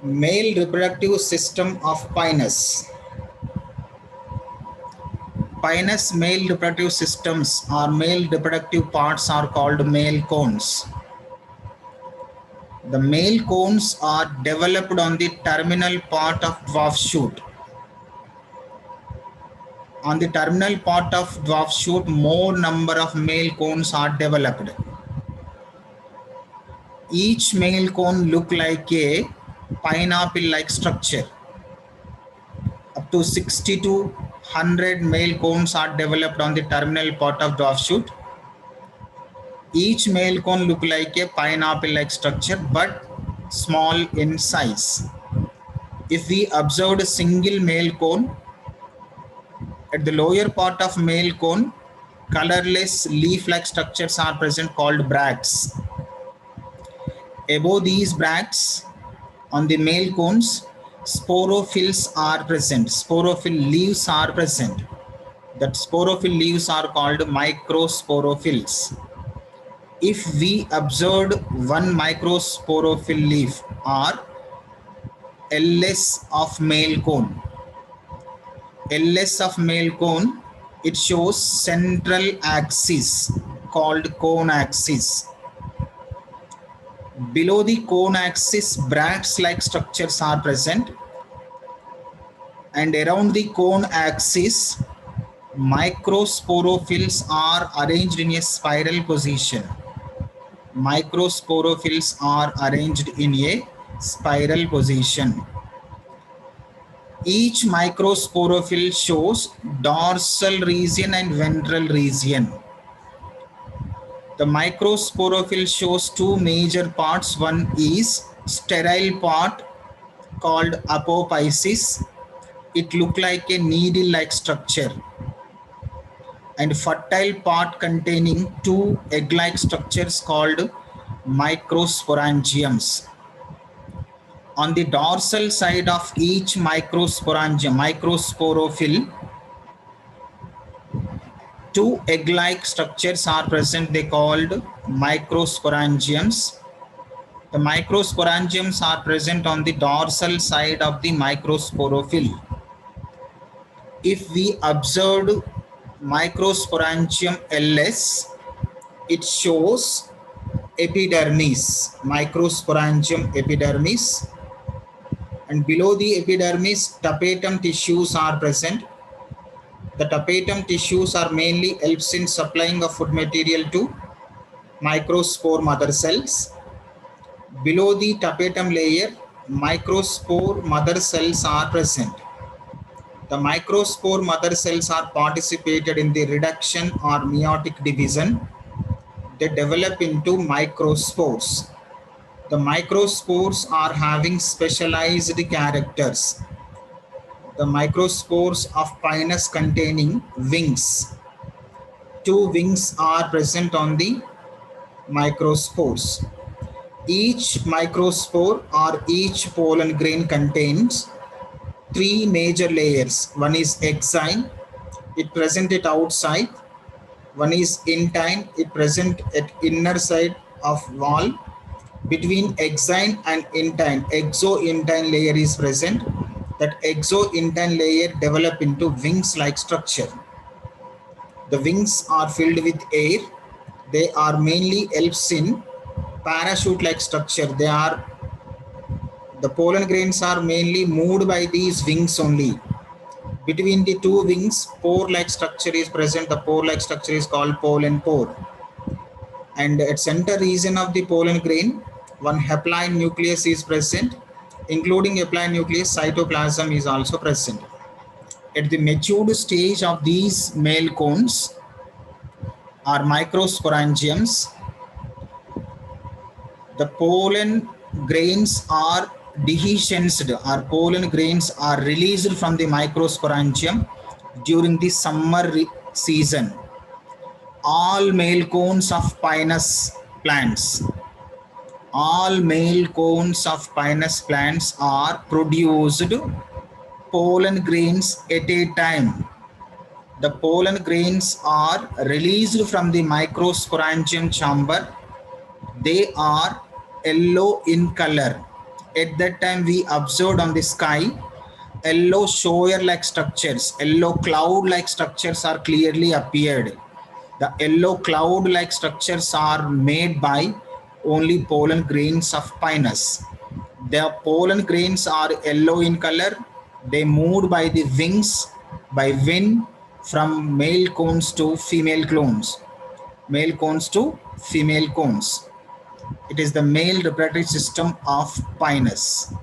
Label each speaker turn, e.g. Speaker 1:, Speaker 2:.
Speaker 1: Male reproductive system of Pinus. Pinus male reproductive systems or male reproductive parts are called male cones. The male cones are developed on the terminal part of dwarf shoot. On the terminal part of dwarf shoot, more number of male cones are developed. Each male cone look like a pineapple-like structure. Up to 60 to 100 male cones are developed on the terminal part of dwarf shoot. Each male cone look like a pineapple-like structure but small in size. If we observed a single male cone, at the lower part of male cone, colorless leaf-like structures are present called bracts. Above these bracts, on the male cones, sporophylls are present. Sporophyll leaves are present. That sporophyll leaves are called microsporophylls. If we observed one microsporophyll leaf or LS of male cone, LS of male cone, it shows central axis called cone axis. Below the cone axis, bracts-like structures are present, and around the cone axis, microsporophylls are arranged in a spiral position. Microsporophylls are arranged in a spiral position. Each microsporophyll shows dorsal region and ventral region. The microsporophyll shows two major parts. One is sterile part called apophysis. It looks like a needle-like structure. And fertile part containing two egg-like structures called microsporangiums. On the dorsal side of each microsporangium, microsporophyll, two egg-like structures are present. They called microsporangiums. The microsporangiums are present on the dorsal side of the microsporophyll. If we observed microsporangium LS, it shows epidermis, microsporangium epidermis, and below the epidermis, tapetum tissues are present. The tapetum tissues are mainly helps in supplying of food material to microspore mother cells. Below the tapetum layer, microspore mother cells are present. The microspore mother cells are participated in the reduction or meiotic division. They develop into microspores. The microspores are having specialized characters. The microspores of Pinus containing wings. Two wings are present on the microspores. Each microspore or each pollen grain contains three major layers. One is exine, it present it outside. One is intine, it present at inner side of wall. Between exine and intine, exo-intine layer is present. That exo-intine layer develop into wings-like structure. The wings are filled with air. They are mainly helps in parachute-like structure. The pollen grains are mainly moved by these wings only. Between the two wings, pore-like structure is present. The pore-like structure is called pollen pore. And at center region of the pollen grain, one haploid nucleus is present. Including haploid nucleus, cytoplasm is also present. At the matured stage of these male cones are microsporangiums. The pollen grains are dehiscensed, or pollen grains are released from the microsporangium during the summer season. All male cones of Pinus plants, all male cones of Pinus plants are produced pollen grains at a time. The pollen grains are released from the microsporangium chamber. They are yellow in color. At that time, we observed on the sky yellow shower-like structures, yellow cloud-like structures are clearly appeared. The yellow cloud-like structures are made by only pollen grains of Pinus. The pollen grains are yellow in color. They moved by the wings by wind from male cones to female cones. Male cones to female cones. It is the male reproductive system of Pinus.